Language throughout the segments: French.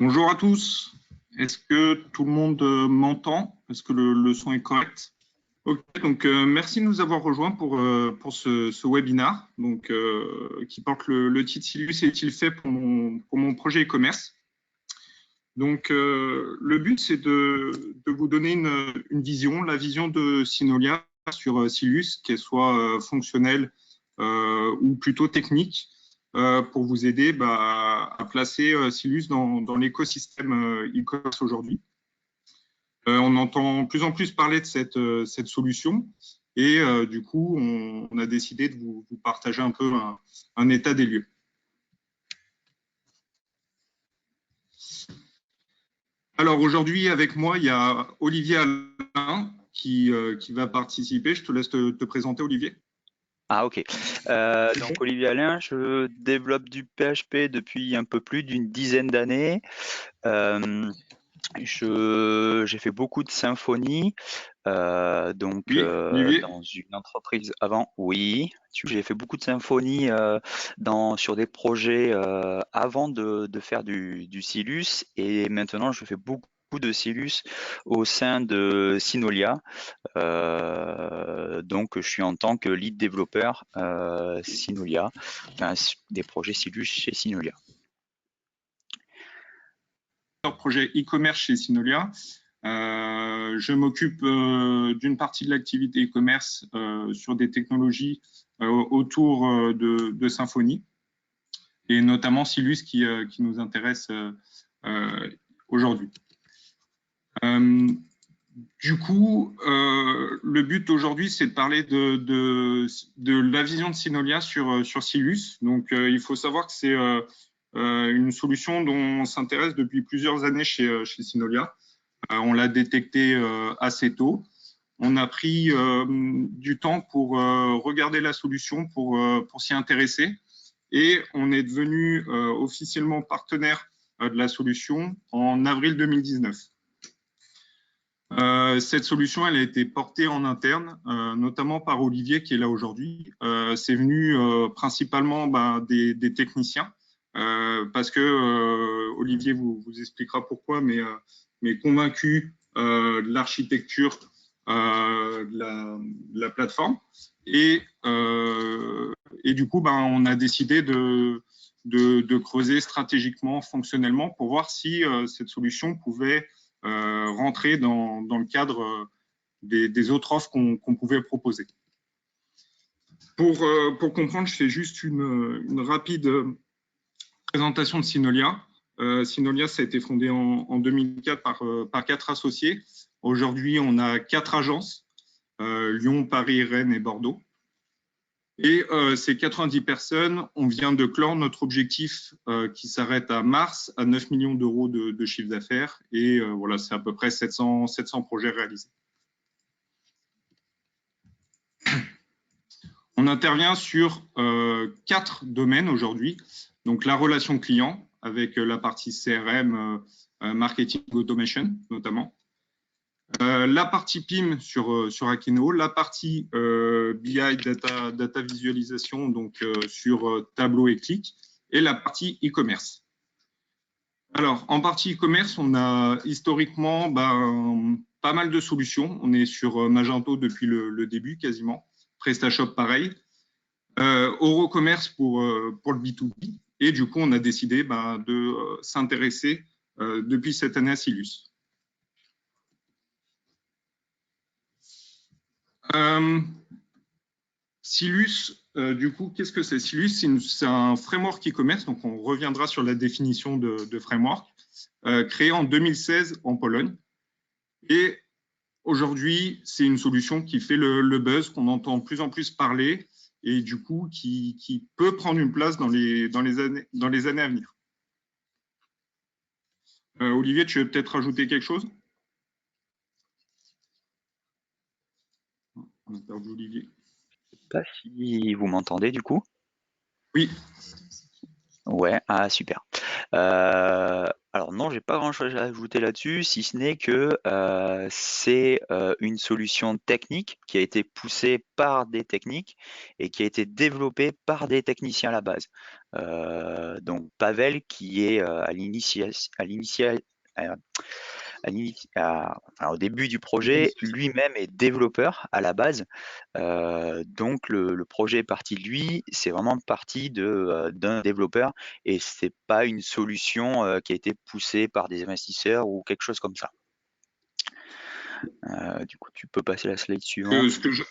Bonjour à tous. Est-ce que tout le monde m'entend? Est-ce que le son est correct? Ok, donc merci de nous avoir rejoints pour ce webinar qui porte le titre Silus est-il fait pour mon projet e-commerce? Donc, le but, c'est de vous donner une vision, la vision de Synolia sur Silus, qu'elle soit fonctionnelle ou plutôt technique, pour vous aider à placer Silus dans l'écosystème e-commerce aujourd'hui. On entend de plus en plus parler de cette solution et du coup, on a décidé de vous partager un peu un état des lieux. Alors aujourd'hui, avec moi, il y a Olivier Alain qui va participer. Je te laisse te présenter, Olivier. Ah ok. Donc Olivier Alain, je développe du PHP depuis un peu plus d'une dizaine d'années. J'ai fait beaucoup de Symfony, Oui, Olivier. dans une entreprise avant. Oui, j'ai fait beaucoup de Symfony sur des projets avant de faire du Silus, et maintenant je fais beaucoup de Silus au sein de Synolia. Donc je suis en tant que lead développeur Synolia, des projets Silus chez Synolia. Projet e-commerce chez Synolia. Je m'occupe d'une partie de l'activité e-commerce sur des technologies autour de Symfony et notamment Silus qui nous intéresse aujourd'hui. Du coup, le but aujourd'hui, c'est de parler de la vision de Synolia sur Silus. Donc, il faut savoir que c'est une solution dont on s'intéresse depuis plusieurs années chez Synolia. On l'a détecté assez tôt. On a pris du temps pour regarder la solution, pour s'y intéresser. Et on est devenu officiellement partenaire de la solution en avril 2019. Cette solution, elle a été portée en interne, notamment par Olivier qui est là aujourd'hui. C'est venu principalement des techniciens, parce que Olivier vous expliquera pourquoi, mais convaincu de l'architecture de la plateforme. Et du coup, on a décidé de creuser stratégiquement, fonctionnellement, pour voir si cette solution pouvait rentrer dans le cadre des autres offres qu'on pouvait proposer. Pour comprendre, je fais juste une rapide présentation de Synolia. Synolia, ça a été fondé en 2004 par 4 associés. Aujourd'hui, on a 4 agences, Lyon, Paris, Rennes et Bordeaux. Et ces 90 personnes, on vient de clore notre objectif qui s'arrête à mars à 9 millions d'euros de chiffre d'affaires. Et voilà, c'est à peu près 700 projets réalisés. On intervient sur 4 domaines aujourd'hui. Donc la relation client avec la partie CRM, marketing automation notamment. La partie PIM sur Akino, la partie BI, data visualisation, donc sur Tableau et Click, et la partie e-commerce. Alors, en partie e-commerce, on a historiquement pas mal de solutions. On est sur Magento depuis le début quasiment, PrestaShop pareil, Eurocommerce pour le B2B, et du coup, on a décidé de s'intéresser depuis cette année à Silus. Silus, du coup, qu'est-ce que c'est? Silus, c'est un framework e-commerce, donc on reviendra sur la définition de framework, créé en 2016 en Pologne. Et aujourd'hui, c'est une solution qui fait le buzz, qu'on entend de plus en plus parler, et du coup, qui peut prendre une place dans les années à venir. Olivier, tu veux peut-être rajouter quelque chose? On a perdu Olivier. Je ne sais pas si vous m'entendez du coup. Oui. Ouais, ah super. Alors non, j'ai pas grand-chose à ajouter là-dessus, si ce n'est que c'est une solution technique qui a été poussée par des techniques et qui a été développée par des techniciens à la base. Donc Pavel qui est enfin, au début du projet, lui-même est développeur à la base. Donc le projet est parti de lui, c'est vraiment parti d'un développeur et c'est pas une solution qui a été poussée par des investisseurs ou quelque chose comme ça. Du coup, tu peux passer la slide suivante. Ce que je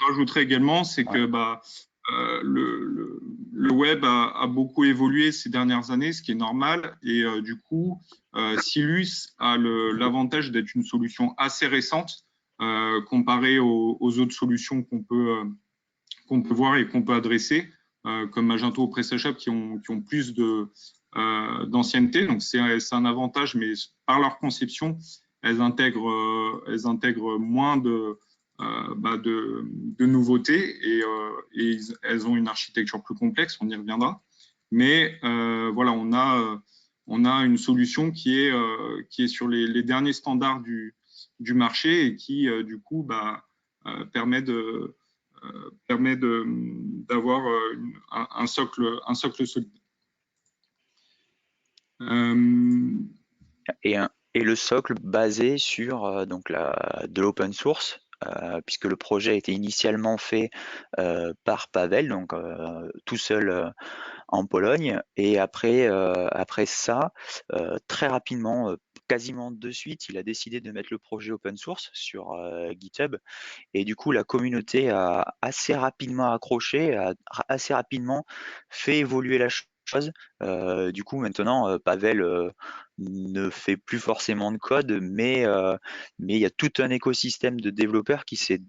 rajouterais également, c'est que le web a beaucoup évolué ces dernières années, ce qui est normal. Et du coup, Silus a l'avantage d'être une solution assez récente comparée aux autres solutions qu'on peut voir et qu'on peut adresser, comme Magento ou PrestaShop, qui ont plus d'ancienneté. Donc, c'est un avantage, mais par leur conception, elles intègrent moins de nouveautés et elles ont une architecture plus complexe, on y reviendra. Mais voilà, on a une solution qui est sur les derniers standards du marché et qui, du coup, permet d'avoir un socle solide. Et le socle basé sur donc de l'open source, puisque le projet a été initialement fait par Pavel, donc tout seul en Pologne. Et après ça, très rapidement, quasiment de suite, il a décidé de mettre le projet open source sur GitHub. Et du coup, la communauté a assez rapidement accroché, a assez rapidement fait évoluer la chose. Du coup, maintenant, Pavel ne fait plus forcément de code, mais il y a tout un écosystème de développeurs qui s'est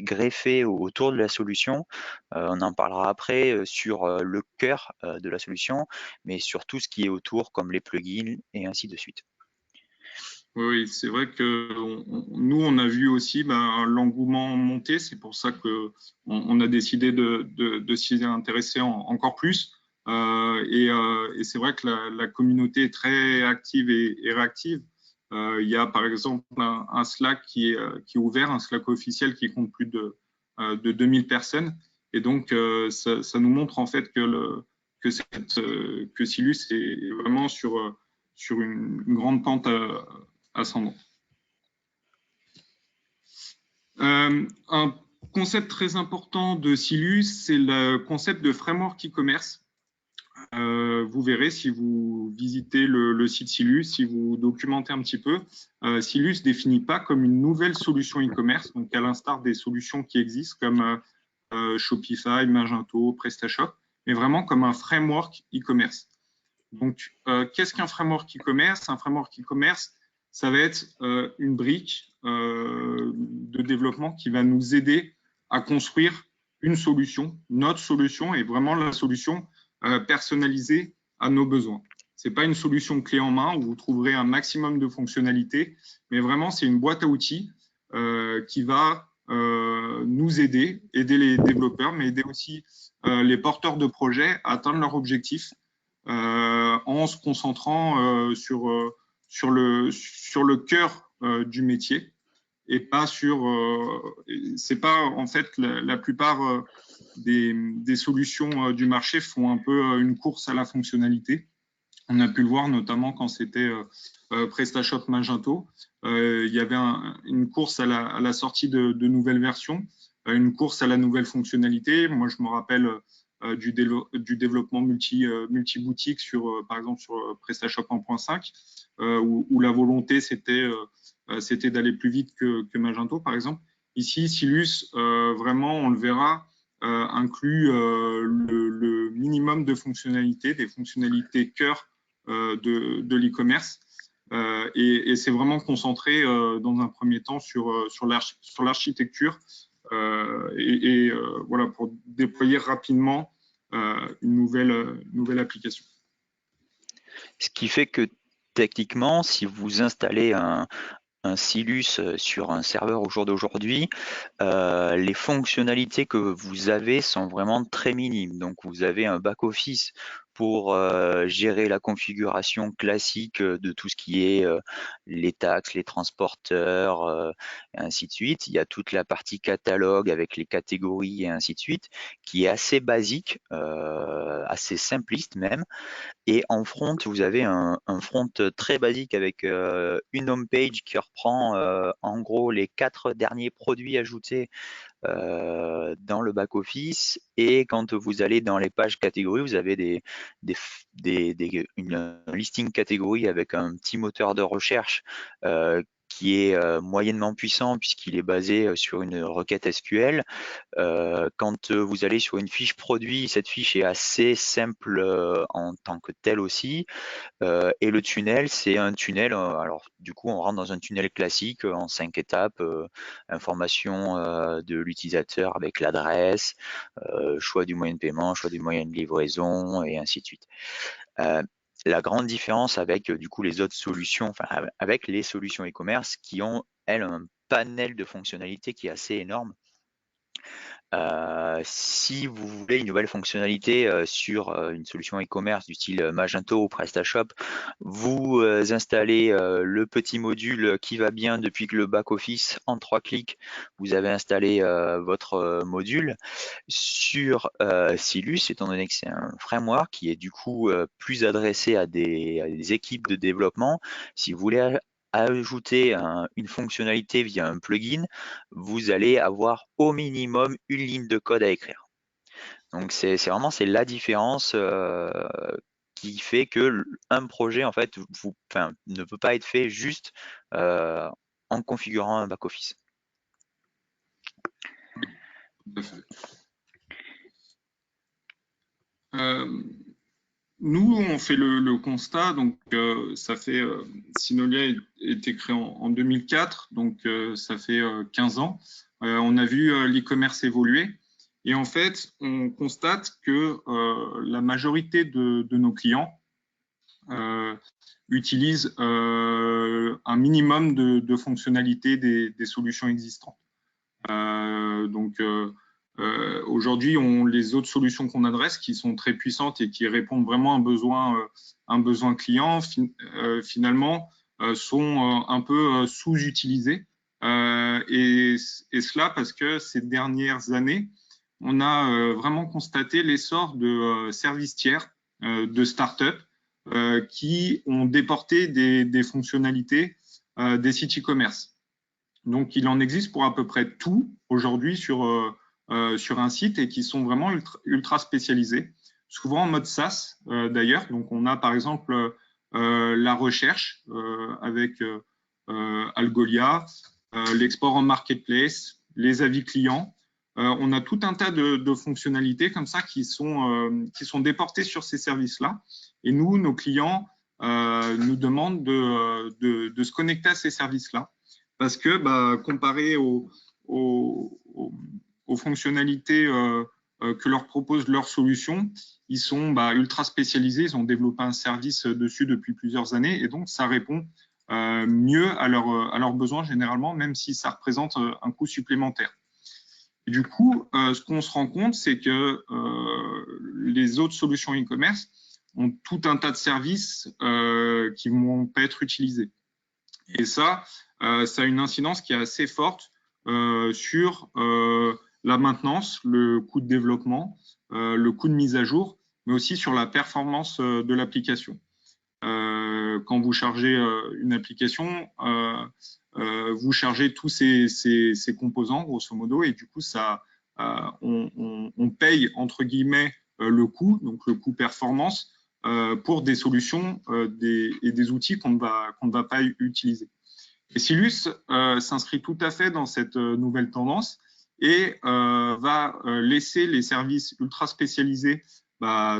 greffé autour de la solution. On en parlera après sur le cœur de la solution, mais sur tout ce qui est autour, comme les plugins et ainsi de suite. Oui, c'est vrai que nous, on a vu aussi l'engouement monter. C'est pour ça qu'on a décidé de s'y intéresser encore plus. Et c'est vrai que la communauté est très active et réactive. Il y a par exemple un Slack qui est ouvert, un Slack officiel qui compte plus de 2000 personnes. Et donc, ça nous montre en fait que Silus est vraiment sur une grande pente ascendante. Un concept très important de Silus, c'est le concept de framework e-commerce. Vous verrez si vous visitez le site Silus, si vous documentez un petit peu, Silus ne définit pas comme une nouvelle solution e-commerce, donc à l'instar des solutions qui existent comme Shopify, Magento, PrestaShop, mais vraiment comme un framework e-commerce. Donc, qu'est-ce qu'un framework e-commerce? Un framework e-commerce, ça va être une brique de développement qui va nous aider à construire une solution, notre solution, et vraiment la solution personnalisée à nos besoins. Ce n'est pas une solution clé en main où vous trouverez un maximum de fonctionnalités, mais vraiment, c'est une boîte à outils qui va nous aider les développeurs, mais aider aussi les porteurs de projets à atteindre leurs objectifs en se concentrant sur le cœur du métier et pas c'est pas en fait la plupart des solutions du marché font un peu une course à la fonctionnalité. On a pu le voir notamment quand c'était PrestaShop Magento. Il y avait une course à la sortie de nouvelles versions, une course à la nouvelle fonctionnalité. Moi, je me rappelle du développement multi-boutique par exemple sur PrestaShop 1.5, où la volonté c'était d'aller plus vite que Magento, par exemple. Ici, Silus, vraiment, on le verra, inclut le minimum de fonctionnalités, des fonctionnalités cœur de l'e-commerce. Et c'est vraiment concentré dans un premier temps sur l'architecture voilà, pour déployer rapidement une nouvelle application. Ce qui fait que techniquement, si vous installez un Silus sur un serveur au jour d'aujourd'hui, les fonctionnalités que vous avez sont vraiment très minimes. Donc vous avez un back-office pour gérer la configuration classique de tout ce qui est les taxes, les transporteurs, et ainsi de suite. Il y a toute la partie catalogue avec les catégories et ainsi de suite, qui est assez basique, assez simpliste même. Et en front, vous avez un front très basique avec une home page qui reprend en gros les 4 derniers produits ajoutés dans le back-office. Et quand vous allez dans les pages catégories, vous avez un listing catégorie avec un petit moteur de recherche qui est moyennement puissant puisqu'il est basé sur une requête SQL. Quand vous allez sur une fiche produit, cette fiche est assez simple en tant que telle aussi. Et le tunnel, c'est un tunnel, alors du coup on rentre dans un tunnel classique en 5 étapes, information de l'utilisateur avec l'adresse, choix du moyen de paiement, choix du moyen de livraison et ainsi de suite. La grande différence avec du coup les autres solutions, enfin avec les solutions e-commerce qui ont elles un panel de fonctionnalités qui est assez énorme. Si vous voulez une nouvelle fonctionnalité sur une solution e-commerce du style Magento ou PrestaShop, vous installez le petit module qui va bien depuis que le back-office, en 3 clics, vous avez installé votre module. Sur Silus, étant donné que c'est un framework qui est du coup plus adressé à des équipes de développement, si vous voulez ajouter une fonctionnalité via un plugin, vous allez avoir au minimum une ligne de code à écrire. Donc c'est vraiment la différence qui fait que un projet en fait ne peut pas être fait juste en configurant un back-office. Tout à fait. Nous, on fait le constat, donc ça fait, Synolia a été créé en 2004, donc ça fait 15 ans. On a vu l'e-commerce évoluer et en fait, on constate que la majorité de nos clients utilisent un minimum de fonctionnalités des solutions existantes. Donc, aujourd'hui, les autres solutions qu'on adresse, qui sont très puissantes et qui répondent vraiment à un besoin client, finalement, sont un peu sous-utilisées. Et cela parce que ces dernières années, on a vraiment constaté l'essor de services tiers, de start-up, qui ont déporté des fonctionnalités des sites e-commerce. Donc, il en existe pour à peu près tout aujourd'hui sur un site et qui sont vraiment ultra spécialisés, souvent en mode SaaS d'ailleurs. Donc, on a par exemple la recherche avec Algolia, l'export en marketplace, les avis clients. On a tout un tas de fonctionnalités comme ça qui sont déportées sur ces services-là. Et nous, nos clients nous demandent de se connecter à ces services-là parce que comparé aux fonctionnalités que leur propose leur solution, ils sont ultra spécialisés, ils ont développé un service dessus depuis plusieurs années et donc ça répond mieux à leurs besoins généralement, même si ça représente un coût supplémentaire. Et du coup, ce qu'on se rend compte, c'est que les autres solutions e-commerce ont tout un tas de services qui vont pas être utilisés. Et ça a une incidence qui est assez forte sur la maintenance, le coût de développement, le coût de mise à jour, mais aussi sur la performance de l'application. Quand vous chargez une application, vous chargez tous ces composants, grosso modo, et du coup, on paye, entre guillemets, le coût, donc le coût performance, pour des solutions et des outils qu'on ne va pas utiliser. Et Silus s'inscrit tout à fait dans cette nouvelle tendance et va laisser les services ultra spécialisés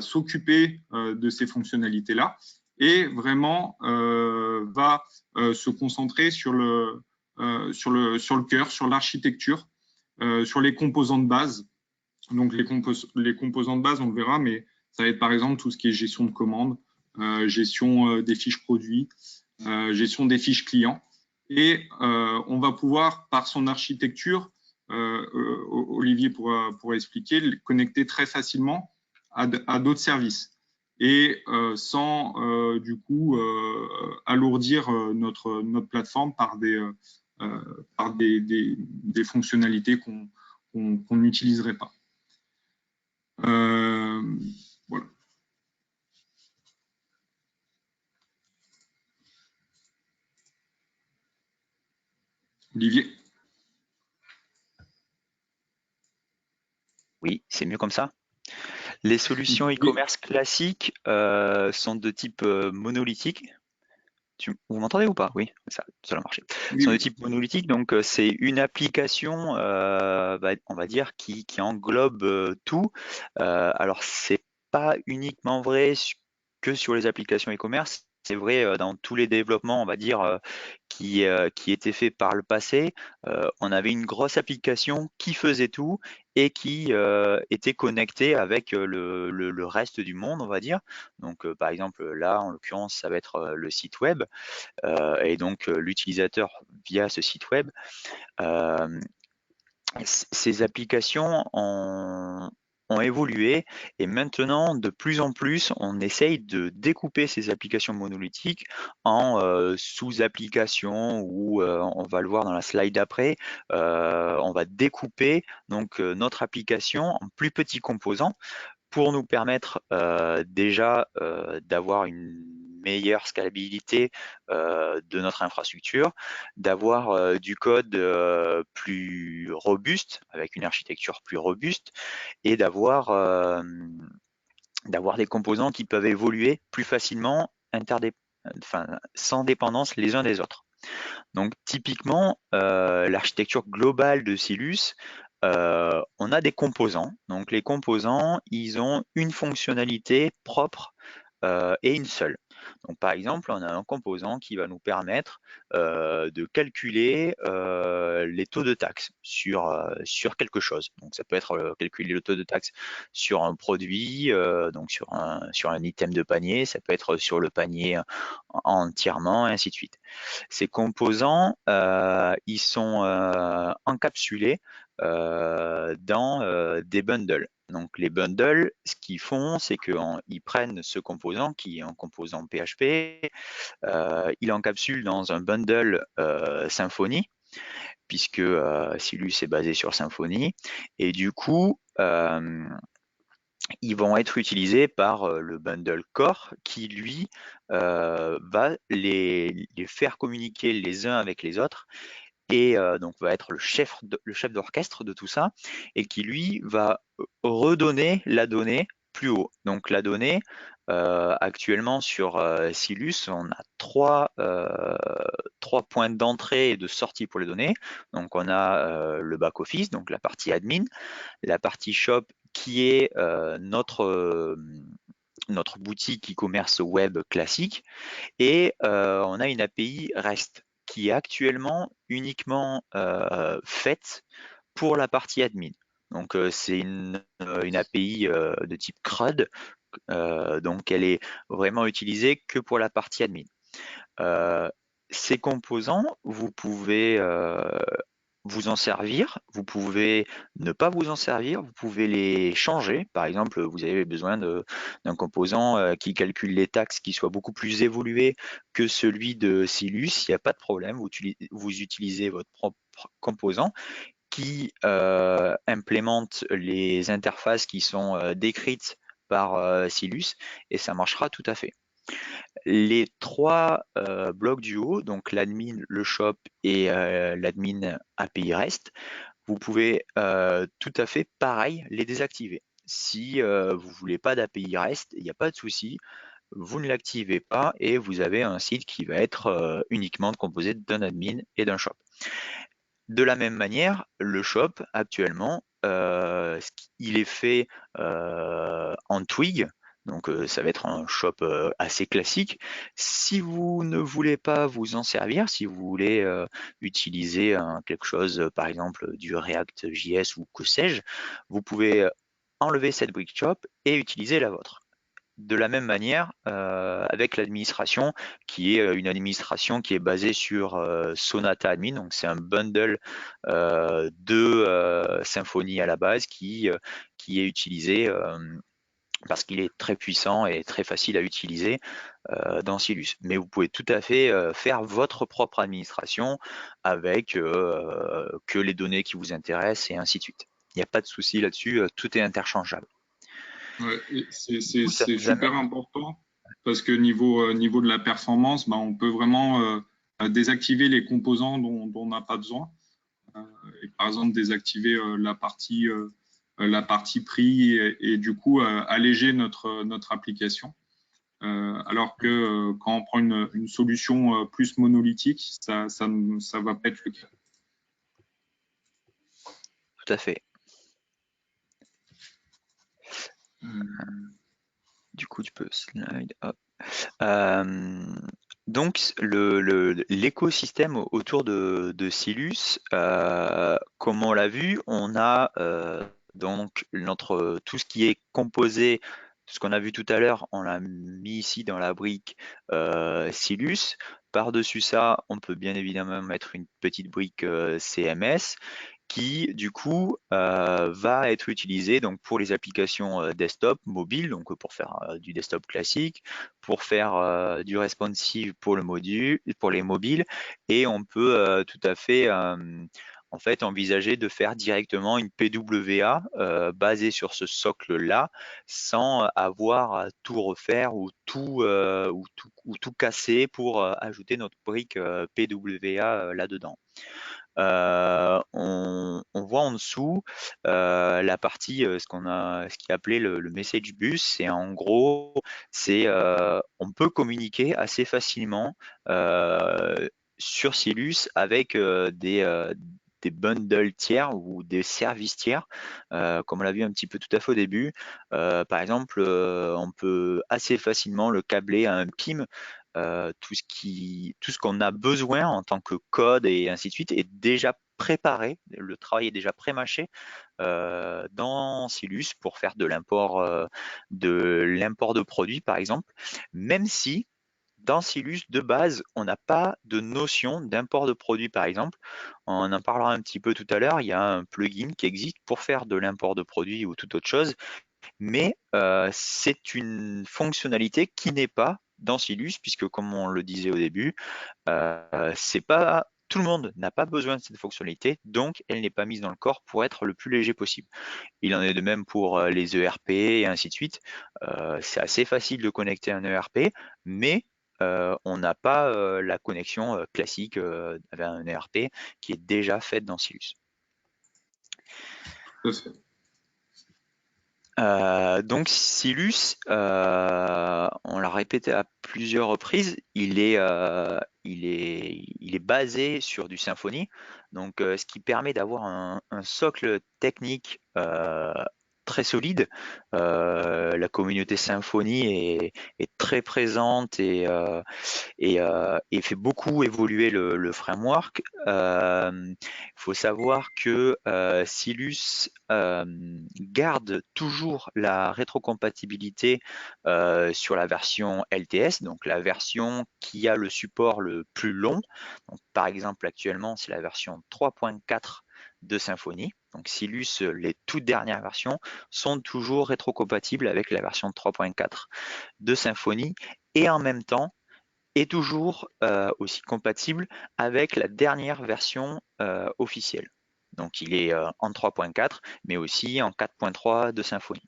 s'occuper de ces fonctionnalités-là et vraiment va se concentrer sur le cœur, sur l'architecture, sur les composants de base. Donc les composants de base, on le verra, mais ça va être par exemple tout ce qui est gestion de commandes, gestion des fiches produits, gestion des fiches clients. Et on va pouvoir, par son architecture, Olivier pourra expliquer, connecter très facilement à d'autres services. et sans du coup alourdir notre plateforme par des fonctionnalités qu'on n'utiliserait pas. Voilà. Olivier. Oui, c'est mieux comme ça. Les solutions Oui, e-commerce classiques sont de type monolithique. Vous m'entendez ou pas? Oui, ça a marché. Sont de oui, type monolithique, donc c'est une application, on va dire, qui englobe tout. Alors, c'est pas uniquement vrai que sur les applications e-commerce. C'est vrai dans tous les développements, on va dire, qui étaient faits par le passé. On avait une grosse application qui faisait tout et qui était connectée avec le reste du monde, on va dire. Donc, par exemple, là, en l'occurrence, ça va être le site web et donc l'utilisateur via ce site web. Euh, Ces applications ont évolué et maintenant, de plus en plus, on essaye de découper ces applications monolithiques en sous-applications ou on va le voir dans la slide d'après, on va découper donc notre application en plus petits composants pour nous permettre déjà d'avoir une meilleure scalabilité de notre infrastructure, d'avoir du code plus robuste, avec une architecture plus robuste, et d'avoir des composants qui peuvent évoluer plus facilement, sans dépendance les uns des autres. Donc typiquement, l'architecture globale de Silus, on a des composants. Donc les composants, ils ont une fonctionnalité propre et une seule. Donc par exemple, on a un composant qui va nous permettre de calculer les taux de taxe sur quelque chose. Donc ça peut être calculer le taux de taxe sur un produit, donc sur un item de panier, ça peut être sur le panier entièrement, et ainsi de suite. Ces composants, ils sont encapsulés dans des bundles. Donc les bundles, ce qu'ils font, c'est qu'ils prennent ce composant qui est un composant PHP, ils l'encapsulent dans un bundle Symfony, puisque Silus est basé sur Symfony, et du coup, ils vont être utilisés par le bundle core qui, lui, va les faire communiquer les uns avec les autres et donc va être le chef d'orchestre de tout ça et qui, lui, va redonner la donnée plus haut. Donc la donnée, actuellement sur Silus, on a trois points d'entrée et de sortie pour les données. Donc on a le back-office, donc la partie admin, la partie shop qui est notre boutique e-commerce web classique et on a une API REST qui est actuellement uniquement faite pour la partie admin. Donc c'est une API de type CRUD, donc elle est vraiment utilisée que pour la partie admin. Ces composants, vous pouvez vous en servir, vous pouvez ne pas vous en servir, vous pouvez les changer. Par exemple, vous avez besoin d'un composant qui calcule les taxes qui soit beaucoup plus évolué que celui de Silus, il n'y a pas de problème, vous utilisez votre propre composant qui implémente les interfaces qui sont décrites par Silus et ça marchera tout à fait. Les trois blocs du haut, donc l'admin, le shop et l'admin API REST, vous pouvez tout à fait pareil les désactiver. Si vous ne voulez pas d'API REST, il n'y a pas de souci, vous ne l'activez pas et vous avez un site qui va être uniquement composé d'un admin et d'un shop. De la même manière, le shop actuellement, il est fait en Twig, donc ça va être un shop assez classique. Si vous ne voulez pas vous en servir, si vous voulez utiliser quelque chose, par exemple du React.js ou que sais-je, vous pouvez enlever cette brick shop et utiliser la vôtre. De la même manière, avec l'administration, qui est une administration qui est basée sur Sonata Admin, donc c'est un bundle de Symfony à la base qui est utilisé parce qu'il est très puissant et très facile à utiliser dans Silus. Mais vous pouvez tout à fait faire votre propre administration avec que les données qui vous intéressent et ainsi de suite. Il n'y a pas de souci là-dessus, tout est interchangeable. Ouais, et Du coup, ça c'est nous amène. super important parce que niveau de la performance, bah, on peut vraiment désactiver les composants dont on n'a pas besoin. Euh, et par exemple, désactiver la partie prix et du coup alléger notre application. Alors que quand on prend une solution plus monolithique, ça va pas être le cas. Tout à fait. Du coup, tu peux slide. Hop. Euh, donc, l'écosystème autour de Silus, comme on l'a vu, on a donc tout ce qui est composé, tout ce qu'on a vu tout à l'heure, on l'a mis ici dans la brique Silus. Par-dessus ça, on peut bien évidemment mettre une petite brique CMS qui du coup va être utilisé donc pour les applications desktop, mobile, donc pour faire du desktop classique, pour faire du responsive pour le module, pour les mobiles, et on peut tout à fait en fait envisager de faire directement une PWA basée sur ce socle-là, sans avoir à tout refaire ou tout casser pour ajouter notre brique PWA là-dedans. On voit en dessous la partie, ce qui est appelé le message bus. C'est en gros, on peut communiquer assez facilement sur Silus avec des bundles tiers ou des services tiers, comme on l'a vu un petit peu tout à fait au début. Par exemple, on peut assez facilement le câbler à un PIM. Tout ce qu'on a besoin en tant que code et ainsi de suite est déjà préparé, le travail est déjà pré-mâché dans Silus pour faire de l'import de produits par exemple, même si dans Silus de base on n'a pas de notion d'import de produits par exemple. On en parlera un petit peu tout à l'heure, il y a un plugin qui existe pour faire de l'import de produits ou toute autre chose, mais c'est une fonctionnalité qui n'est pas dans Silus, puisque comme on le disait au début, c'est pas tout le monde n'a pas besoin de cette fonctionnalité, donc elle n'est pas mise dans le corps pour être le plus léger possible. Il en est de même pour les ERP et ainsi de suite. C'est assez facile de connecter un ERP, mais on n'a pas la connexion classique avec un ERP qui est déjà faite dans Silus. Tout à fait. Donc Silus, on l'a répété à plusieurs reprises, il est basé sur du Symfony, donc ce qui permet d'avoir un socle technique très solide. La communauté Symfony est très présente et fait beaucoup évoluer le framework. Il faut savoir que Silus garde toujours la rétrocompatibilité sur la version LTS, donc la version qui a le support le plus long. Donc, par exemple, actuellement, c'est la version 3.4 de Symfony. Donc Silus, les toutes dernières versions sont toujours rétrocompatibles avec la version 3.4 de Symfony, et en même temps est toujours aussi compatible avec la dernière version officielle. Donc il est en 3.4, mais aussi en 4.3 de Symfony.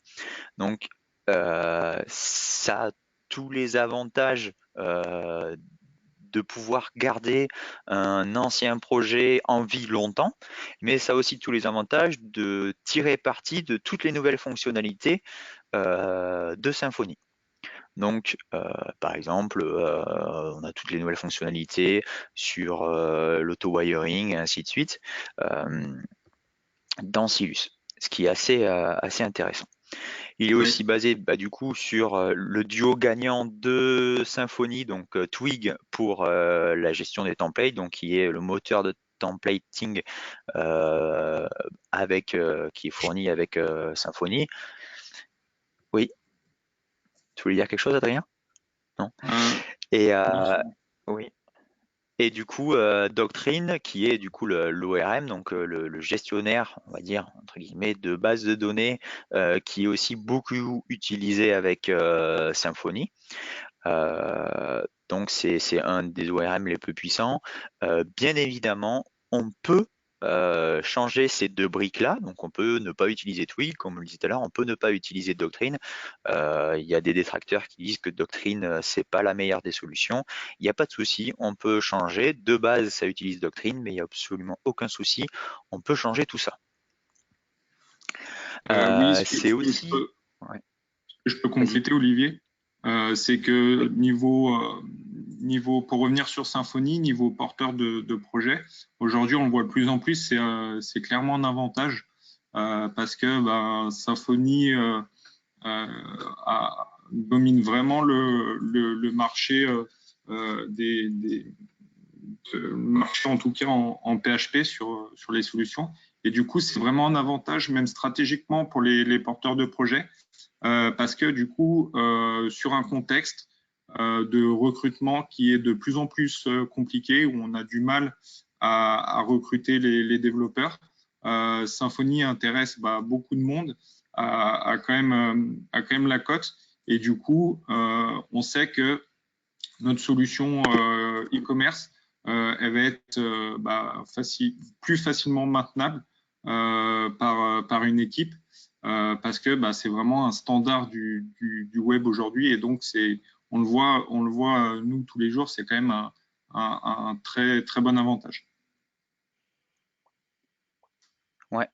Donc ça a tous les avantages de pouvoir garder un ancien projet en vie longtemps, mais ça a aussi tous les avantages de tirer parti de toutes les nouvelles fonctionnalités de Symfony. Donc, par exemple, on a toutes les nouvelles fonctionnalités sur l'auto-wiring et ainsi de suite dans Silus, ce qui est assez intéressant. Il est Oui. aussi basé du coup sur le duo gagnant de Symfony, donc Twig pour la gestion des templates, donc qui est le moteur de templating qui est fourni avec Symfony. Oui, tu voulais dire quelque chose, Adrien? Non? Euh, Et non, oui. Et du coup, Doctrine, qui est du coup l'ORM, donc le gestionnaire, on va dire, entre guillemets, de base de données, qui est aussi beaucoup utilisé avec Symfony. Donc c'est un des ORM les plus puissants. Bien évidemment, on peut changer ces deux briques-là. Donc on peut ne pas utiliser Twig, comme on le disait tout à l'heure, on peut ne pas utiliser Doctrine. Il y a des détracteurs qui disent que Doctrine, c'est pas la meilleure des solutions. Il n'y a pas de souci, on peut changer. De base, ça utilise Doctrine, mais il n'y a absolument aucun souci. On peut changer tout ça. Oui, C'est aussi... Ouais, je peux vas-y. compléter, Olivier. C'est que pour revenir sur Symfony, niveau porteur de projet, aujourd'hui, on le voit de plus en plus, c'est clairement un avantage parce que Symfony domine vraiment le marché marché en tout cas en PHP sur les solutions. Et du coup, c'est vraiment un avantage, même stratégiquement pour les porteurs de projets, parce que du coup, sur un contexte de recrutement qui est de plus en plus compliqué, où on a du mal à recruter les développeurs, Symfony intéresse beaucoup de monde, a quand même la cote. Et du coup, on sait que notre solution e-commerce, elle va être plus facilement maintenable par une équipe parce que c'est vraiment un standard du web aujourd'hui et donc on le voit nous tous les jours, c'est quand même un très très bon avantage. Ouais.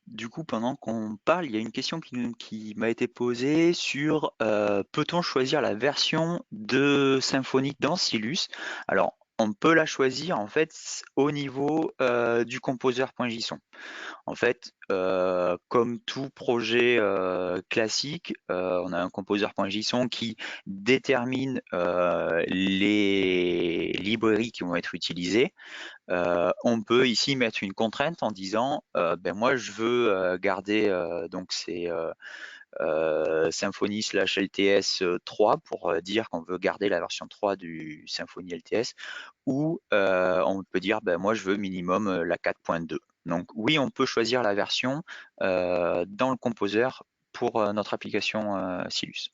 Du coup, pendant qu'on parle, il y a une question qui m'a été posée sur peut-on choisir la version de Symfony dans Silus? Alors, on peut la choisir en fait au niveau du composer.json. En fait, comme tout projet classique, on a un composer.json qui détermine les librairies qui vont être utilisées. On peut ici mettre une contrainte en disant moi je veux garder donc c'est Symfony /LTS 3 pour dire qu'on veut garder la version 3 du Symfony LTS ou on peut dire moi je veux minimum la 4.2. Donc oui, on peut choisir la version dans le Composer pour notre application Silus.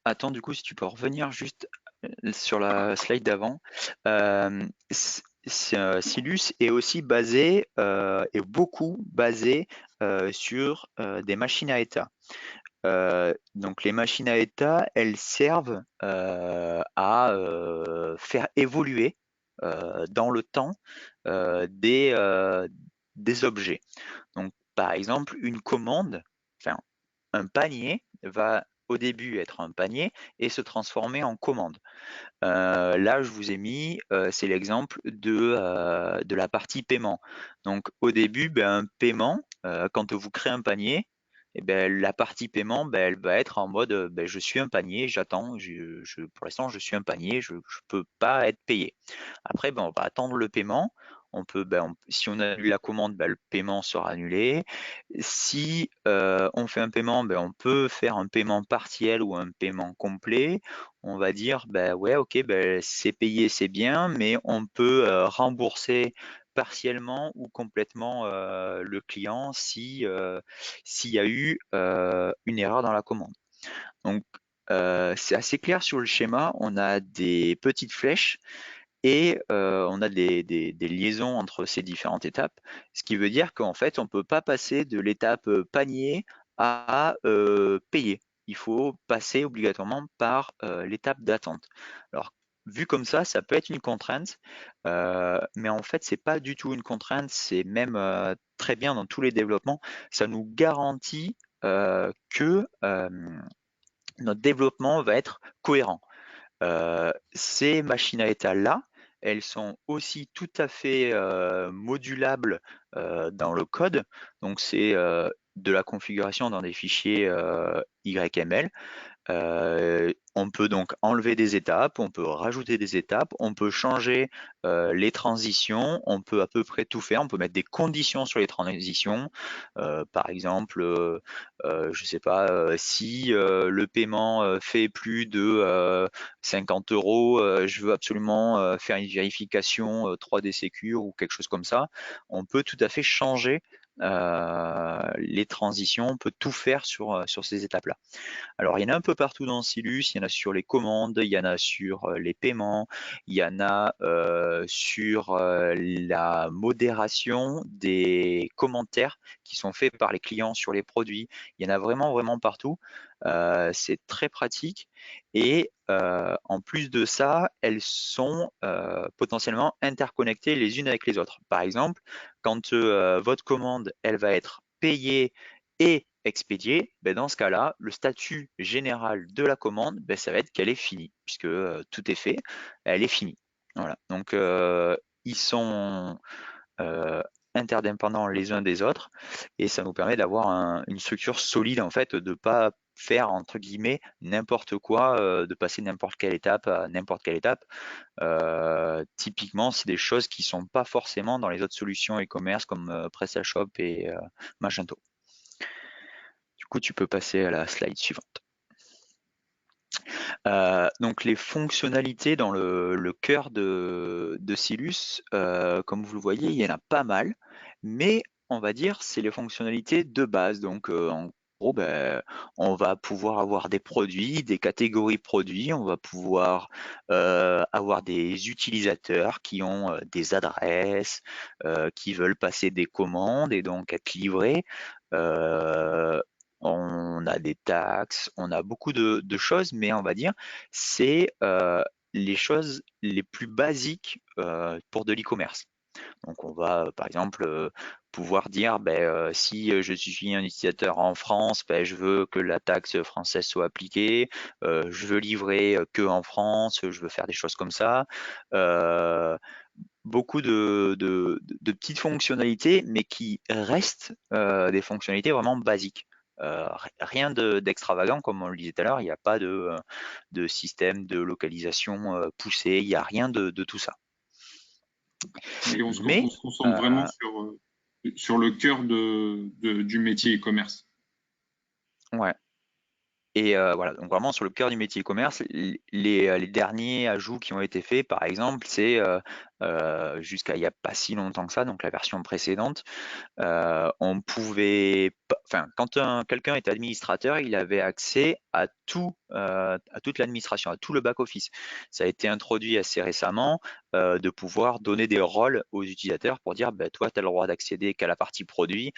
Attends, du coup, si tu peux revenir juste sur la slide d'avant. Silus est aussi basé, est beaucoup basé sur des machines à état. Donc les machines à état, elles servent à faire évoluer dans le temps des objets. Donc par exemple, une commande, enfin un panier va au début être un panier et se transformer en commande. Là, je vous ai mis, c'est l'exemple de la partie paiement. Donc au début, un paiement, quand vous créez un panier, et la partie paiement, elle va être en mode je suis un panier, j'attends, pour l'instant je suis un panier, je ne peux pas être payé. Après, on va attendre le paiement. On peut, si on annule la commande, le paiement sera annulé. Si on fait un paiement, on peut faire un paiement partiel ou un paiement complet. On va dire, ouais, ok, c'est payé, c'est bien, mais on peut rembourser partiellement ou complètement le client si s'il y a eu une erreur dans la commande. Donc c'est assez clair sur le schéma. On a des petites flèches et on a des liaisons entre ces différentes étapes, ce qui veut dire qu'en fait, on ne peut pas passer de l'étape panier à payer. Il faut passer obligatoirement par l'étape d'attente. Alors, vu comme ça peut être une contrainte, mais en fait, c'est pas du tout une contrainte, c'est même très bien dans tous les développements. Ça nous garantit que notre développement va être cohérent. Ces machines à état-là, elles sont aussi tout à fait modulables dans le code. Donc c'est de la configuration dans des fichiers YML. On On peut donc enlever des étapes, on peut rajouter des étapes, on peut changer les transitions, on peut à peu près tout faire, on peut mettre des conditions sur les transitions. Par exemple, je sais pas, si le paiement fait plus de 50 euros, je veux absolument faire une vérification 3D Secure ou quelque chose comme ça. On peut tout à fait changer les transitions, on peut tout faire sur ces étapes-là. Alors, il y en a un peu partout dans Silus, il y en a sur les commandes, il y en a sur les paiements, il y en a sur la modération des commentaires qui sont faits par les clients sur les produits. Il y en a vraiment, vraiment partout. C'est très pratique et en plus de ça, elles sont potentiellement interconnectées les unes avec les autres. Par exemple, quand votre commande, elle va être payée et expédiée, ben dans ce cas-là, le statut général de la commande, ben ça va être qu'elle est finie, puisque tout est fait, elle est finie. Voilà. Donc ils sont interdépendants les uns des autres, et ça nous permet d'avoir une structure solide en fait, de pas faire entre guillemets n'importe quoi, de passer n'importe quelle étape à n'importe quelle étape. Typiquement, c'est des choses qui sont pas forcément dans les autres solutions e-commerce comme PrestaShop et Magento. Du coup, tu peux passer à la slide suivante. Donc les fonctionnalités dans le cœur de Silus, comme vous le voyez, il y en a pas mal, mais on va dire c'est les fonctionnalités de base. Donc en gros, ben, on va pouvoir avoir des produits, des catégories produits, on va pouvoir avoir des utilisateurs qui ont des adresses, qui veulent passer des commandes et donc être livrés. On a des taxes, on a beaucoup de choses, mais on va dire c'est les choses les plus basiques pour de l'e-commerce. Donc on va par exemple pouvoir dire si je suis un utilisateur en France, je veux que la taxe française soit appliquée, je veux livrer que en France, je veux faire des choses comme ça. Beaucoup de petites fonctionnalités, mais qui restent des fonctionnalités vraiment basiques. Rien d'extravagant, comme on le disait tout à l'heure, il n'y a pas de système de localisation poussé, il n'y a rien de tout ça. Et on Mais se concentre vraiment sur le cœur du métier e-commerce. ouais. Et voilà, donc vraiment sur le cœur du métier e-commerce, les derniers ajouts qui ont été faits, par exemple, c'est jusqu'à il n'y a pas si longtemps que ça, donc la version précédente, on pouvait, enfin, quand quelqu'un est administrateur, il avait accès à tout, à toute l'administration, à tout le back-office. Ça a été introduit assez récemment, de pouvoir donner des rôles aux utilisateurs pour dire, toi, tu as le droit d'accéder qu'à la partie produit,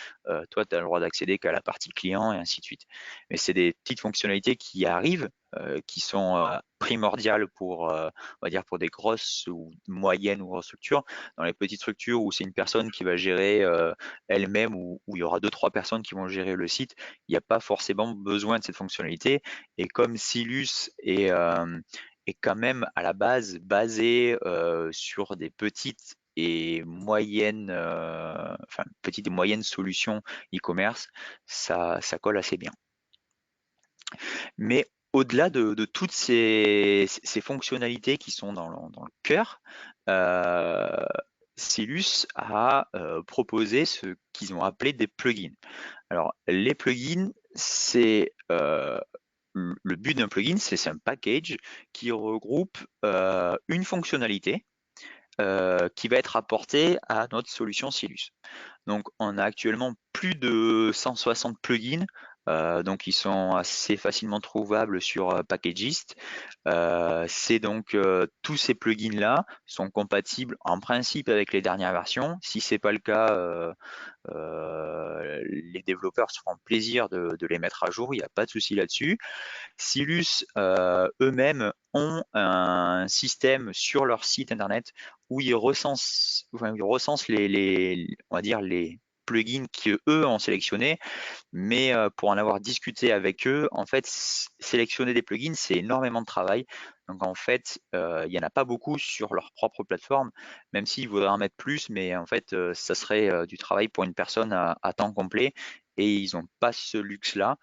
toi, tu as le droit d'accéder qu'à la partie client, et ainsi de suite. Mais c'est des petites fonctionnalités qui arrivent, qui sont primordiales pour, on va dire, pour des grosses ou moyennes ou grosses structures. Dans les petites structures où c'est une personne qui va gérer elle-même, ou où il y aura 2-3 personnes qui vont gérer le site, il n'y a pas forcément besoin de cette fonctionnalité. Et comme Silus est quand même à la base basé sur des petites et moyennes, enfin petites et moyennes solutions e-commerce, ça colle assez bien. Mais au-delà de toutes ces fonctionnalités qui sont dans le cœur, Silus a proposé ce qu'ils ont appelé des plugins. Alors, les plugins, c'est le but d'un plugin, c'est un package qui regroupe une fonctionnalité qui va être apportée à notre solution Silus. Donc, on a actuellement plus de 160 plugins, donc ils sont assez facilement trouvables sur Packagist. C'est donc tous ces plugins-là sont compatibles en principe avec les dernières versions. Si c'est pas le cas, les développeurs se feront plaisir de les mettre à jour, il n'y a pas de souci là-dessus. Silus eux-mêmes ont un système sur leur site internet où ils recensent, on va dire les plugins qu'eux ont sélectionnés, mais pour en avoir discuté avec eux, en fait, sélectionner des plugins, c'est énormément de travail. Donc en fait, il n'y en a pas beaucoup sur leur propre plateforme, même s'ils voudraient en mettre plus, mais en fait, ça serait du travail pour une personne à temps complet. et ils n'ont pas ce luxe-là.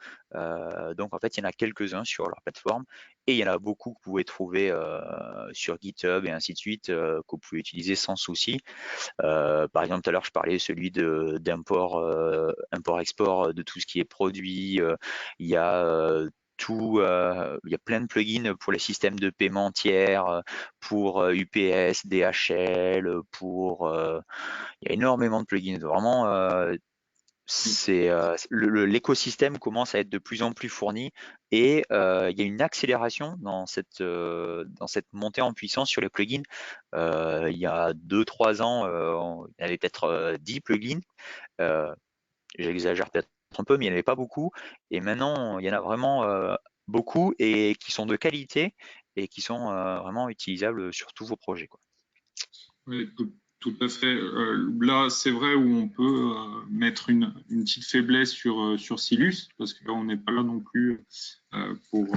Donc en fait, il y en a quelques-uns sur leur plateforme et il y en a beaucoup que vous pouvez trouver sur GitHub et ainsi de suite, que vous pouvez utiliser sans souci. Par exemple, tout à l'heure, je parlais celui d'import, import-export de tout ce qui est produit. Il y a il y a plein de plugins pour les systèmes de paiement tiers, pour UPS, DHL, il y a énormément de plugins. Vraiment, l'écosystème commence à être de plus en plus fourni et il y a une accélération dans cette montée en puissance sur les plugins. Il y a 2-3 ans, il y avait peut-être 10 plugins. J'exagère peut-être un peu, mais il n'y en avait pas beaucoup. Et maintenant, il y en a vraiment beaucoup et qui sont de qualité et qui sont vraiment utilisables sur tous vos projets, quoi. Oui, tout à fait. Là, c'est vrai où on peut mettre une petite faiblesse sur Silus, parce qu'on n'est pas là non plus pour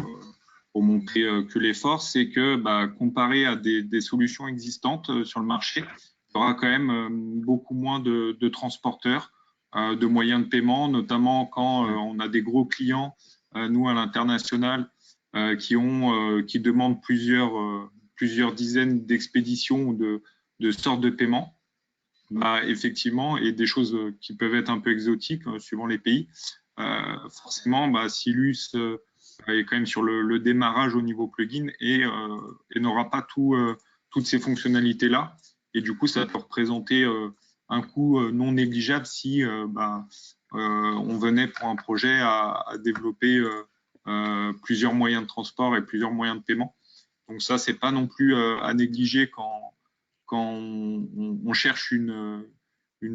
montrer que les forces, c'est que comparé à des solutions existantes sur le marché, il y aura quand même beaucoup moins de transporteurs, de moyens de paiement, notamment quand on a des gros clients, nous à l'international, qui demandent plusieurs dizaines d'expéditions ou de sortes de paiement, effectivement, et des choses qui peuvent être un peu exotiques suivant les pays. Forcément, Silus est quand même sur le démarrage au niveau plugin et n'aura pas toutes ces fonctionnalités-là. Et du coup, ça peut représenter un coût non négligeable si on venait pour un projet à développer plusieurs moyens de transport et plusieurs moyens de paiement. Donc ça, c'est pas non plus à négliger quand on cherche une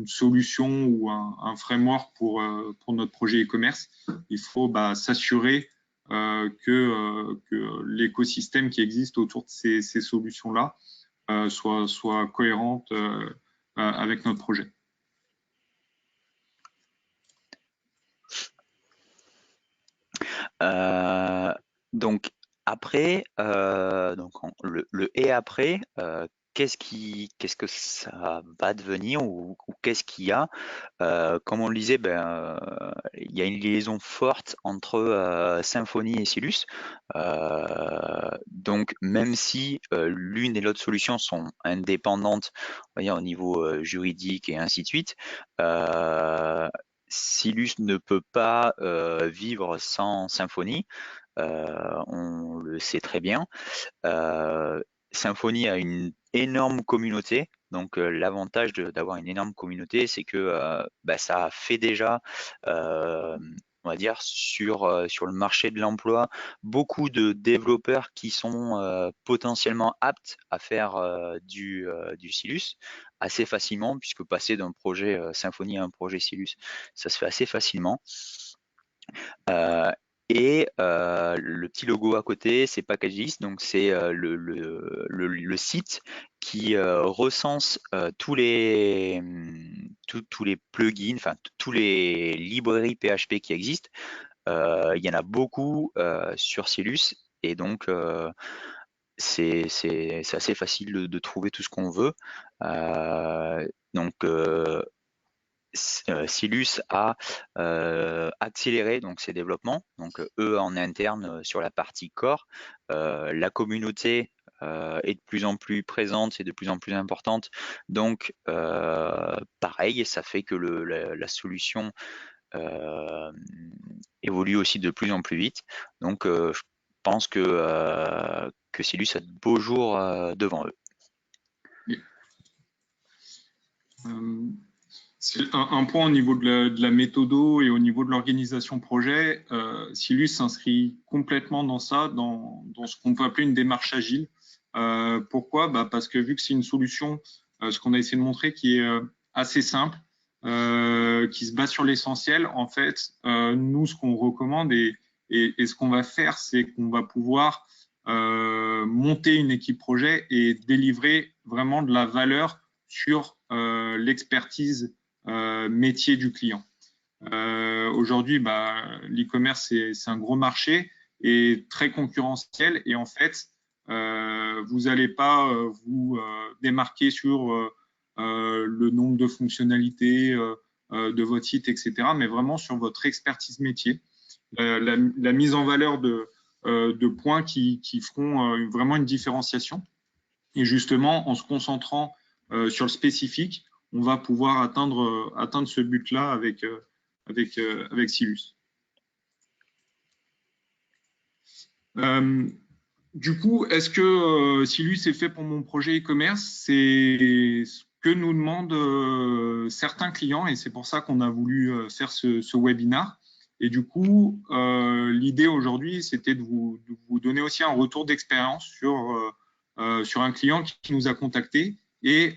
solution ou un framework pour notre projet e-commerce. Il faut s'assurer que l'écosystème qui existe autour de ces solutions-là soit cohérente avec notre projet. Donc après, le et après, qu'est-ce que ça va devenir ou qu'est-ce qu'il y a? Comme on le disait, il y a une liaison forte entre Symfony et Silus. Donc même si l'une et l'autre solution sont indépendantes, on va dire, au niveau juridique et ainsi de suite, Silus ne peut pas vivre sans Symfony. On le sait très bien. Symfony a une énorme communauté. Donc l'avantage d'avoir une énorme communauté, c'est que ça fait déjà, on va dire, sur le marché de l'emploi, beaucoup de développeurs qui sont potentiellement aptes à faire du Silus assez facilement, puisque passer d'un projet Symfony à un projet Silus, ça se fait assez facilement. Et le petit logo à côté, c'est Packagelist, donc c'est le site qui recense tous les plugins, enfin tous les librairies PHP qui existent. Il y en a beaucoup sur Silus et donc c'est assez facile de trouver tout ce qu'on veut. Donc Silus a accéléré donc ses développements, donc eux en interne sur la partie core. La communauté est de plus en plus présente et de plus en plus importante. Donc pareil, ça fait que la solution évolue aussi de plus en plus vite. Donc je pense que Silus a de beaux jours devant eux. C'est un point au niveau de la méthodo et au niveau de l'organisation projet. Silus s'inscrit complètement dans ça, dans ce qu'on peut appeler une démarche agile. Pourquoi? Parce que vu que c'est une solution, ce qu'on a essayé de montrer, qui est assez simple, qui se base sur l'essentiel, en fait, nous, ce qu'on recommande et ce qu'on va faire, c'est qu'on va pouvoir monter une équipe projet et délivrer vraiment de la valeur sur l'expertise métier du client. Aujourd'hui, l'e-commerce, c'est un gros marché et très concurrentiel. Et en fait, vous n'allez pas vous démarquer sur le nombre de fonctionnalités, de votre site, etc., mais vraiment sur votre expertise métier, la mise en valeur de points qui feront vraiment une différenciation. Et justement, en se concentrant sur le spécifique, on va pouvoir atteindre ce but-là avec Silus. Du coup, est-ce que Silus est fait pour mon projet e-commerce? C'est ce que nous demandent certains clients et c'est pour ça qu'on a voulu faire ce webinaire. Et du coup, l'idée aujourd'hui, c'était de vous donner aussi un retour d'expérience sur un client qui nous a contactés et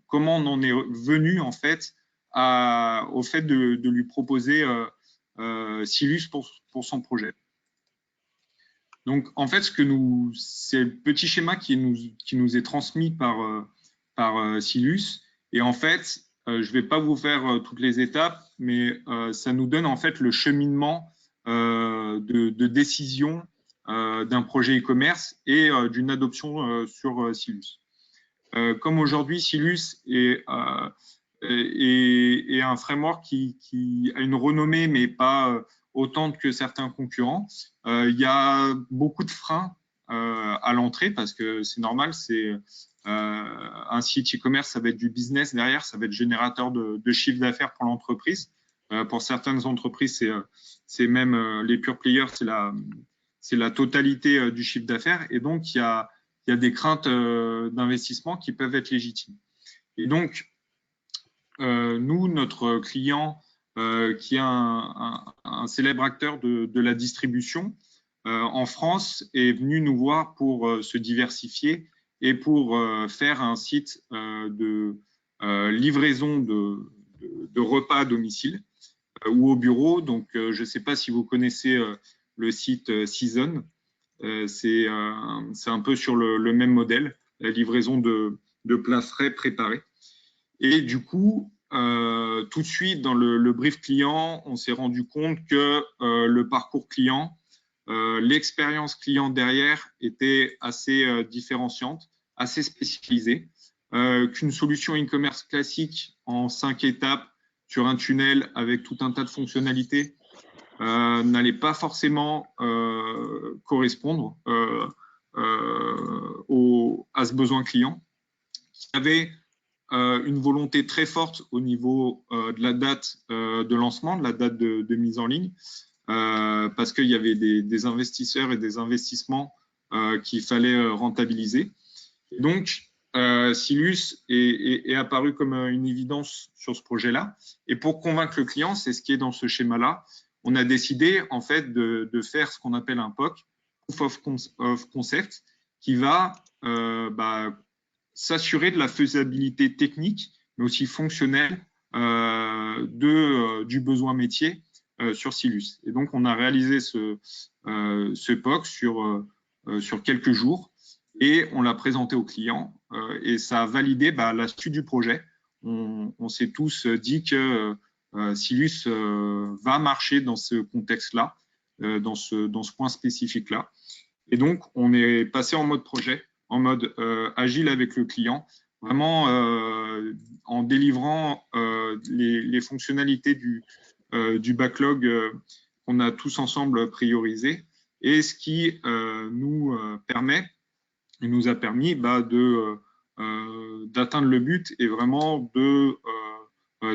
comment on en est venu en fait au fait de lui proposer Silus pour son projet. Donc, en fait, c'est le petit schéma qui nous est transmis par Silus. Et en fait, je ne vais pas vous faire toutes les étapes, mais ça nous donne en fait le cheminement de décision d'un projet e-commerce et d'une adoption sur Silus. Comme aujourd'hui, Silus est un framework qui a une renommée, mais pas autant que certains concurrents. Il y a beaucoup de freins à l'entrée parce que c'est normal, c'est un site e-commerce, ça va être du business derrière, ça va être générateur de chiffre d'affaires pour l'entreprise. Pour certaines entreprises, c'est même les pure players, c'est la totalité du chiffre d'affaires. Et donc, il y a des craintes d'investissement qui peuvent être légitimes. Et donc, nous, notre client, qui est un célèbre acteur de la distribution en France, est venu nous voir pour se diversifier et pour faire un site de livraison de repas à domicile ou au bureau. Donc, je ne sais pas si vous connaissez le site Season. C'est un peu sur le même modèle, la livraison de plats frais préparés. Et du coup, tout de suite, dans le brief client, on s'est rendu compte que le parcours client, l'expérience client derrière était assez différenciante, assez spécialisée, qu'une solution e-commerce classique en 5 étapes sur un tunnel avec tout un tas de fonctionnalités n'allait pas forcément correspondre à ce besoin client, qui avait une volonté très forte au niveau de la date de lancement, de la date de mise en ligne, parce qu'il y avait des investisseurs et des investissements qu'il fallait rentabiliser. Et donc, Silus est apparu comme une évidence sur ce projet-là. Et pour convaincre le client, c'est ce qui est dans ce schéma-là, on a décidé en fait de faire ce qu'on appelle un POC, Proof of Concept, qui va s'assurer de la faisabilité technique, mais aussi fonctionnelle du besoin métier sur Silus. Et donc, on a réalisé ce POC sur quelques jours et on l'a présenté au client et ça a validé la suite du projet. On s'est tous dit que Silus va marcher dans ce contexte-là, dans ce point spécifique-là. Et donc, on est passé en mode projet, en mode agile avec le client, vraiment en délivrant les fonctionnalités du backlog qu'on a tous ensemble priorisé et ce qui nous a permis d'atteindre le but et vraiment de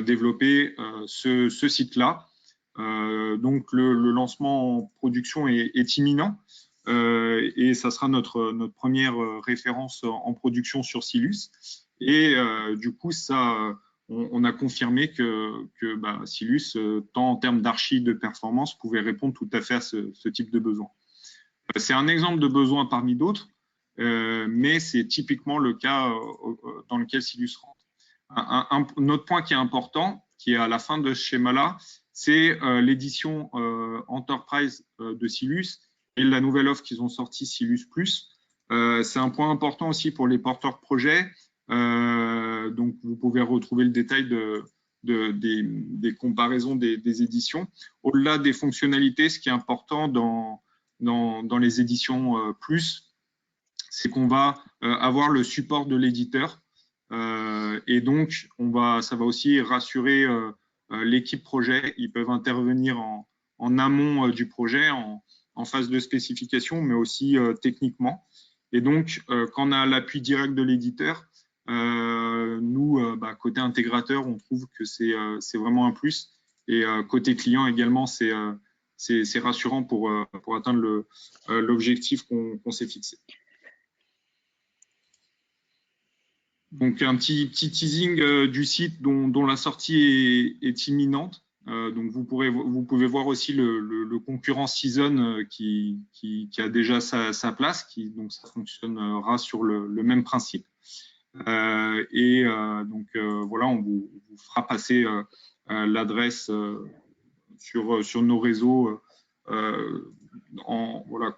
développer ce site-là. Donc, le lancement en production est imminent. Et ça sera notre première référence en production sur Silus. Et du coup, on a confirmé que Silus, tant en termes d'archi de performance, pouvait répondre tout à fait à ce type de besoin. C'est un exemple de besoin parmi d'autres, mais c'est typiquement le cas dans lequel Silus rentre. Un autre point qui est important, qui est à la fin de ce schéma-là, c'est l'édition Enterprise de Silus et la nouvelle offre qu'ils ont sortie, Silus Plus. C'est un point important aussi pour les porteurs de projets. Donc, vous pouvez retrouver le détail des comparaisons des éditions. Au-delà des fonctionnalités, ce qui est important dans les éditions Plus, c'est qu'on va avoir le support de l'éditeur Et donc, ça va aussi rassurer l'équipe projet. Ils peuvent intervenir en amont du projet, en phase de spécification, mais aussi techniquement. Et donc, quand on a l'appui direct de l'éditeur, nous, côté intégrateur, on trouve que c'est vraiment un plus. Et côté client également, c'est rassurant pour atteindre l'objectif qu'on s'est fixé. Donc un petit teasing du site dont la sortie est imminente. Donc vous pouvez voir aussi le concurrent Season qui a déjà sa place, donc ça fonctionnera sur le même principe. Donc voilà, on vous fera passer l'adresse sur nos réseaux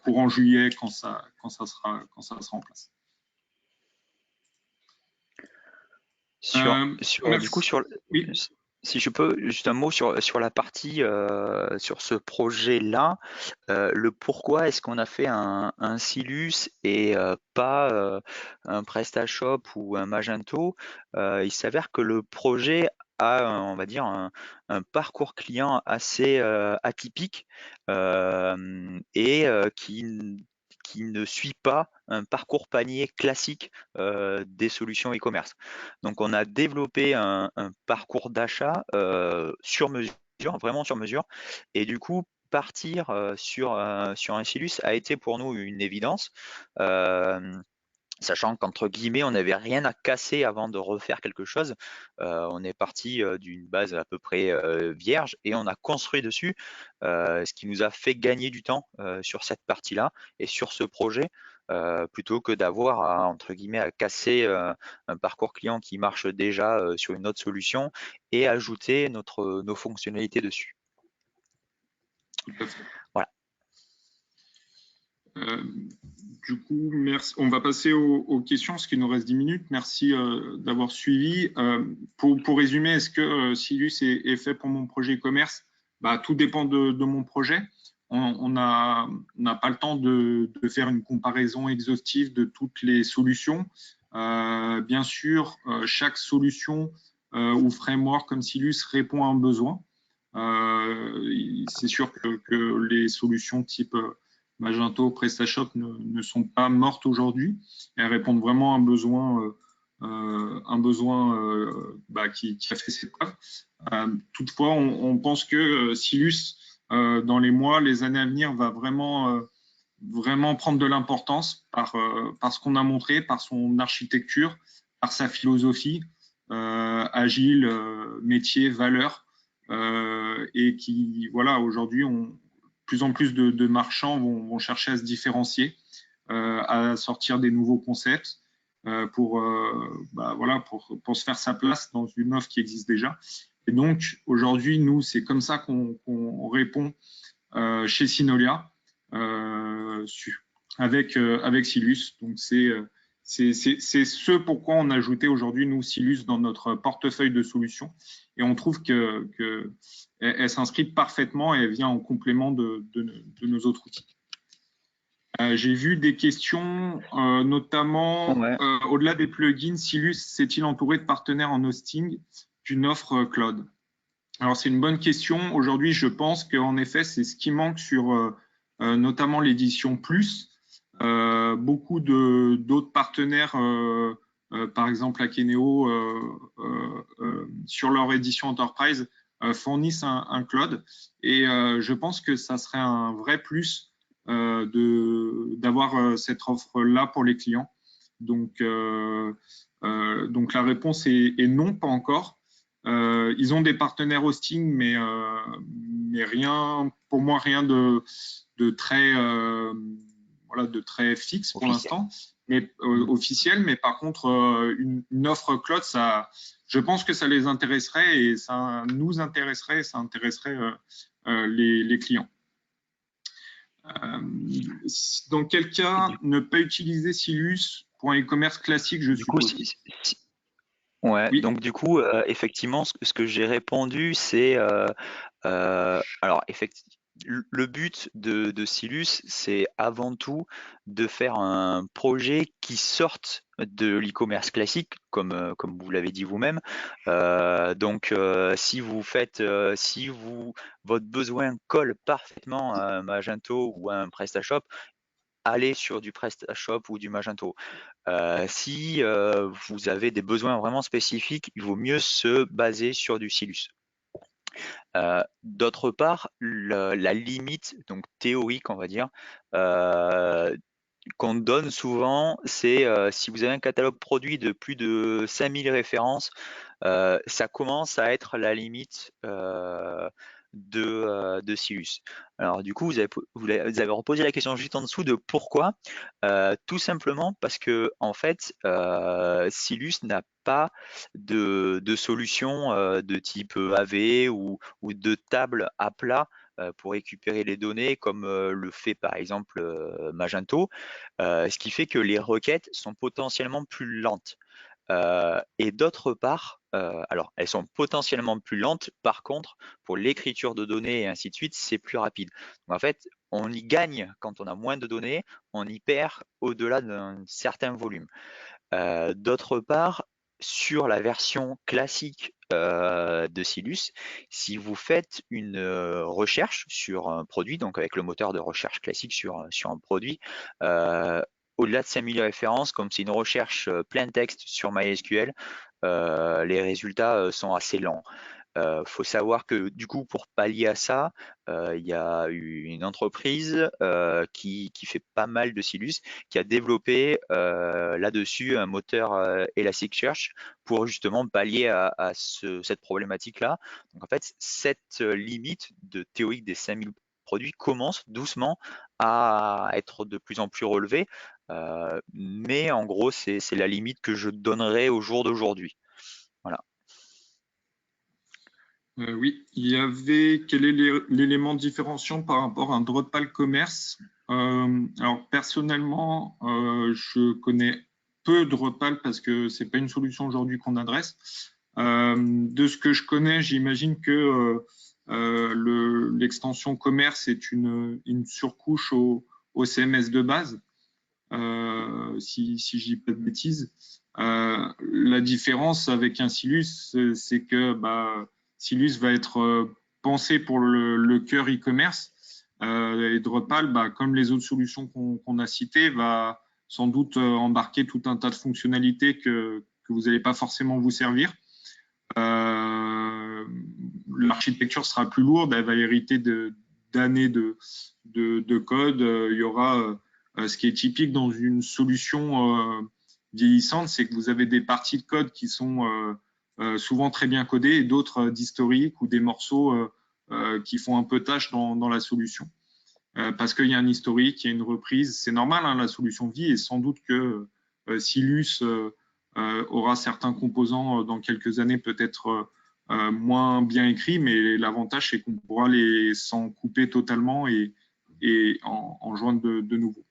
courant juillet quand ça sera en place. Du coup, oui. Si je peux, juste un mot sur la partie, sur ce projet-là, le pourquoi est-ce qu'on a fait un Silus et pas un PrestaShop ou un Magento? Il s'avère que le projet a, on va dire, un parcours client assez atypique et qui ne suit pas un parcours panier classique des solutions e-commerce. Donc, on a développé un parcours d'achat sur mesure, vraiment sur mesure. Et du coup, partir sur un Silus a été pour nous une évidence. Sachant qu'entre guillemets, on n'avait rien à casser avant de refaire quelque chose. On est parti d'une base à peu près vierge et on a construit dessus, ce qui nous a fait gagner du temps sur cette partie-là et sur ce projet, plutôt que d'avoir entre guillemets à casser un parcours client qui marche déjà sur une autre solution et ajouter nos fonctionnalités dessus. Voilà. Du coup, merci. On va passer aux questions, parce qu'il nous reste 10 minutes. Merci d'avoir suivi. Pour résumer, est-ce que Silus est fait pour mon projet e-commerce? Tout dépend de mon projet. On n'a pas le temps de faire une comparaison exhaustive de toutes les solutions. Bien sûr, chaque solution ou framework comme Silus répond à un besoin. C'est sûr que les solutions type Magento, PrestaShop ne sont pas mortes aujourd'hui. Elles répondent vraiment à un besoin qui a fait ses preuves. Toutefois, on pense que Silus, dans les mois, les années à venir, va vraiment prendre de l'importance par ce qu'on a montré, par son architecture, par sa philosophie agile, métier, valeur, et qui, voilà, aujourd'hui, plus en plus de marchands vont chercher à se différencier, à sortir des nouveaux concepts pour se faire sa place dans une offre qui existe déjà. Et donc, aujourd'hui, nous, c'est comme ça qu'on répond chez Synolia avec Silus. Donc, c'est ce pourquoi on a ajouté aujourd'hui, nous, Silus, dans notre portefeuille de solutions. Et on trouve qu'elle s'inscrit parfaitement et elle vient en complément de nos autres outils. J'ai vu des questions, notamment au-delà des plugins, Silus s'est-il entouré de partenaires en hosting d'une offre cloud? Alors, c'est une bonne question. Aujourd'hui, je pense qu'en effet, c'est ce qui manque sur notamment l'édition Plus. Beaucoup d'autres partenaires, par exemple Akeneo, sur leur édition Enterprise, fournissent un cloud. Et je pense que ça serait un vrai plus d'avoir cette offre-là pour les clients. Donc la réponse est non, pas encore. Ils ont des partenaires hosting, mais rien, pour moi, rien de très fixe pour l'instant, mais officiel. Mais par contre, une offre cloud, je pense que ça les intéresserait et ça nous intéresserait, ça intéresserait les clients. Dans quel cas ne pas utiliser Silus pour un e-commerce classique, je suppose? Ouais, oui. Donc du coup, effectivement, ce que j'ai répondu, c'est alors effectivement, le but de Silus, c'est avant tout de faire un projet qui sorte de l'e-commerce classique, comme vous l'avez dit vous-même. Si vous faites, votre besoin colle parfaitement à un Magento ou à un PrestaShop, allez sur du PrestaShop ou du Magento. Si vous avez des besoins vraiment spécifiques, il vaut mieux se baser sur du Silus. D'autre part, la limite donc théorique, on va dire, qu'on donne souvent, c'est si vous avez un catalogue produit de plus de 5000 références, ça commence à être la limite de Silus. Alors du coup, vous avez reposé la question juste en dessous de pourquoi. Tout simplement parce que en fait, Silus n'a pas de solution de type AV ou de table à plat pour récupérer les données comme le fait par exemple Magento, ce qui fait que les requêtes sont potentiellement plus lentes. Et d'autre part, alors elles sont potentiellement plus lentes, par contre, pour l'écriture de données et ainsi de suite, c'est plus rapide. Donc en fait, on y gagne quand on a moins de données, on y perd au-delà d'un certain volume. D'autre part, sur la version classique de Silus, si vous faites une recherche sur un produit, donc avec le moteur de recherche classique sur un produit, au-delà de 5000 références, comme c'est une recherche plein texte sur MySQL, les résultats sont assez lents. Faut savoir que du coup, pour pallier à ça, il y a eu une entreprise qui fait pas mal de Silus, qui a développé là-dessus un moteur Elasticsearch pour justement pallier à cette problématique-là. Donc en fait, cette limite de théorique des 5000 produits commence doucement à être de plus en plus relevée, mais en gros, c'est la limite que je donnerais au jour d'aujourd'hui. Voilà. Oui, il y avait quel est l'élément différenciant par rapport à un Drupal commerce? Alors personnellement, je connais peu Drupal parce que c'est pas une solution aujourd'hui qu'on adresse. De ce que je connais, j'imagine que l'extension commerce est une surcouche au CMS de base, si je dis pas de bêtises. La différence avec un Silus, c'est que Silus va être pensé pour le cœur e-commerce, et Drupal, comme les autres solutions qu'on a citées, va sans doute embarquer tout un tas de fonctionnalités que vous n'allez pas forcément vous servir. L'architecture sera plus lourde, elle va hériter d'années de code. Il y aura ce qui est typique dans une solution vieillissante, c'est que vous avez des parties de code qui sont souvent très bien codées et d'autres d'historique ou des morceaux qui font un peu tâche dans la solution. Parce qu'il y a un historique, il y a une reprise. C'est normal, hein, la solution vit, et sans doute que Silus aura certains composants dans quelques années peut-être moins bien écrits, mais l'avantage, c'est qu'on pourra s'en couper totalement et en joindre de nouveau.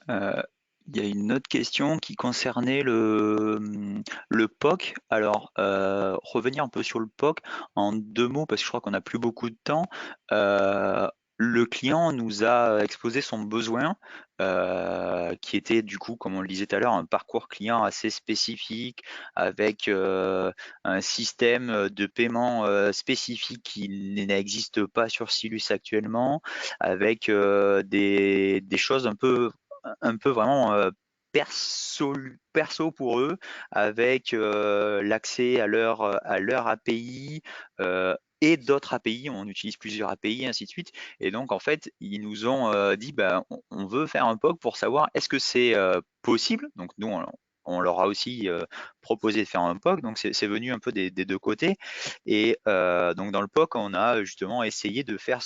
Il y a une autre question qui concernait le POC. Alors, revenir un peu sur le POC en 2 mots, parce que je crois qu'on n'a plus beaucoup de temps. Le client nous a exposé son besoin, qui était du coup, comme on le disait tout à l'heure, un parcours client assez spécifique, avec un système de paiement spécifique qui n'existe pas sur Silus actuellement, avec des choses un peu vraiment perso pour eux, avec l'accès à leur API et d'autres API. On utilise plusieurs API, ainsi de suite. Et donc, en fait, ils nous ont dit, on veut faire un POC pour savoir est-ce que c'est possible. Donc, nous, on leur a aussi proposé de faire un POC, donc c'est venu un peu des deux côtés. Et donc, dans le POC, on a justement essayé de faire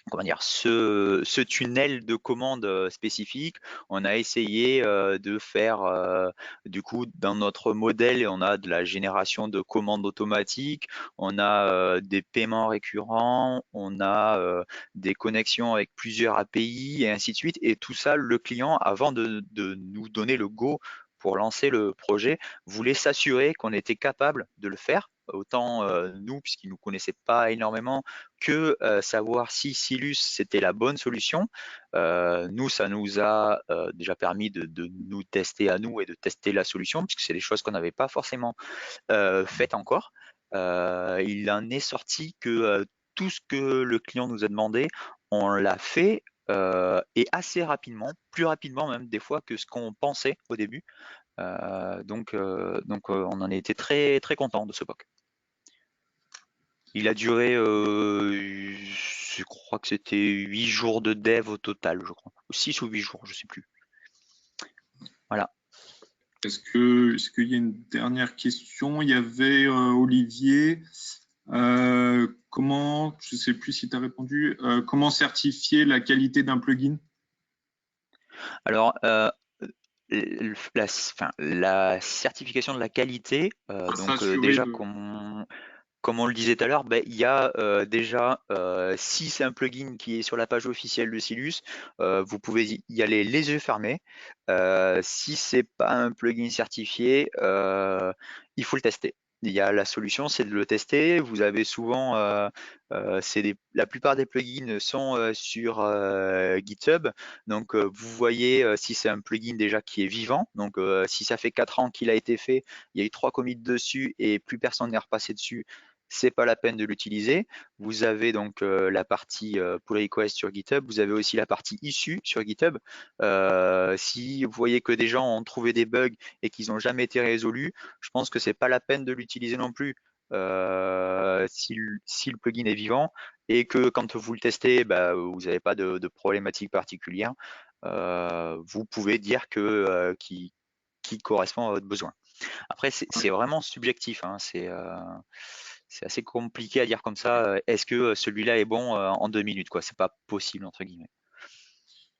comment dire, ce tunnel de commande spécifique. On a essayé de faire, du coup, dans notre modèle, on a de la génération de commandes automatiques, on a des paiements récurrents, on a des connexions avec plusieurs API et ainsi de suite. Et tout ça, le client, avant de nous donner le go pour lancer le projet, voulait s'assurer qu'on était capable de le faire. autant nous, puisqu'ils ne nous connaissaient pas énormément, que savoir si Silus c'était la bonne solution. Nous, ça nous a déjà permis de nous tester à nous et de tester la solution, puisque c'est des choses qu'on n'avait pas forcément faites encore. Il en est sorti que tout ce que le client nous a demandé, on l'a fait et assez rapidement, plus rapidement même des fois que ce qu'on pensait au début. On en a été très très content de ce POC. Il a duré, je crois que c'était 8 jours de dev au total, je crois. 6 ou 8 jours, je sais plus. Voilà. Est-ce qu'il y a une dernière question? Il y avait Olivier. Comment, je ne sais plus si tu as répondu, comment certifier la qualité d'un plugin? Alors, la certification de la qualité, S'assurer déjà, de… comme on le disait tout à l'heure, il y a déjà, si c'est un plugin qui est sur la page officielle de Silus, vous pouvez y aller les yeux fermés. Si c'est pas un plugin certifié, il faut le tester. La solution, c'est de le tester. Vous avez souvent, la plupart des plugins sont sur GitHub. Donc, vous voyez si c'est un plugin déjà qui est vivant. Donc, si ça fait 4 ans qu'il a été fait, il y a eu 3 commits dessus et plus personne n'est repassé dessus, c'est pas la peine de l'utiliser. Vous avez donc la partie pull request sur GitHub. Vous avez aussi la partie issue sur GitHub. Si vous voyez que des gens ont trouvé des bugs et qu'ils n'ont jamais été résolus, je pense que c'est pas la peine de l'utiliser non plus. Si le plugin est vivant et que quand vous le testez, vous n'avez pas de problématique particulière, vous pouvez dire qui correspond à votre besoin. Après, c'est vraiment subjectif, hein, c'est assez compliqué à dire comme ça. Est-ce que celui-là est bon en 2 minutes, quoi? C'est pas possible, entre guillemets.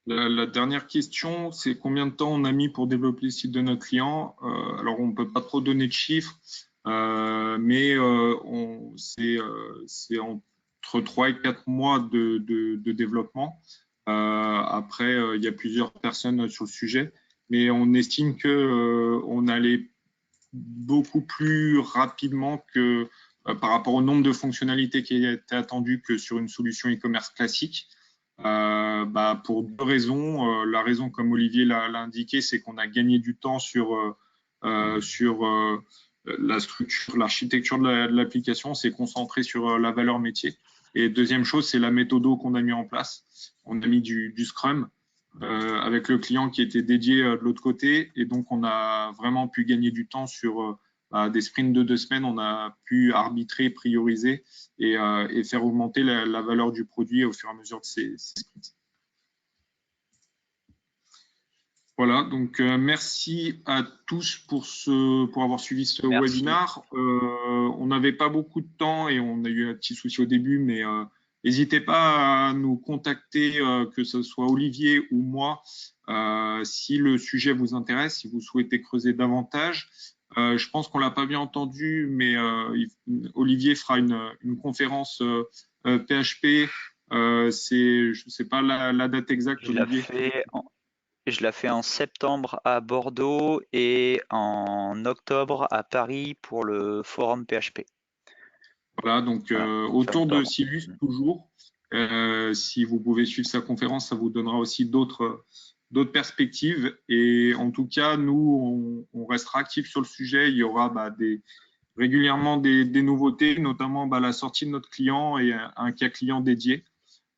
La dernière question, c'est combien de temps on a mis pour développer le site de notre client? Alors, on ne peut pas trop donner de chiffres, mais c'est entre 3 et 4 mois de développement. Après, il y a plusieurs personnes sur le sujet, mais on estime qu'on allait beaucoup plus rapidement que par rapport au nombre de fonctionnalités qui étaient attendues que sur une solution e-commerce classique. Pour deux raisons. La raison, comme Olivier l'a indiqué, c'est qu'on a gagné du temps sur la structure, l'architecture de l'application, c'est concentré sur la valeur métier. Et deuxième chose, c'est la méthode qu'on a mis en place. On a mis du Scrum avec le client qui était dédié de l'autre côté. Et donc, on a vraiment pu gagner du temps sur des sprints de 2 semaines. On a pu arbitrer, prioriser et faire augmenter la valeur du produit au fur et à mesure de ces sprints. Voilà, donc merci à tous pour avoir suivi ce webinaire. On n'avait pas beaucoup de temps et on a eu un petit souci au début, mais n'hésitez pas à nous contacter, que ce soit Olivier ou moi, si le sujet vous intéresse, si vous souhaitez creuser davantage. Je pense qu'on ne l'a pas bien entendu, mais Olivier fera une conférence PHP. Je ne sais pas la date exacte, Olivier. Je la fais en septembre à Bordeaux et en octobre à Paris pour le forum PHP. Voilà, donc Voilà, autour de octobre. Silus, toujours. Si vous pouvez suivre sa conférence, ça vous donnera aussi d'autres perspectives. Et en tout cas, nous, on restera actifs sur le sujet. Il y aura régulièrement des nouveautés, notamment la sortie de notre client et un cas client dédié.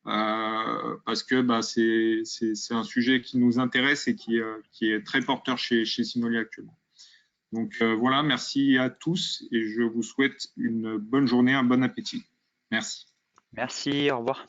Parce que c'est un sujet qui nous intéresse et qui est très porteur chez Synoli actuellement. Donc voilà, merci à tous et je vous souhaite une bonne journée, un bon appétit. Merci. Merci, au revoir.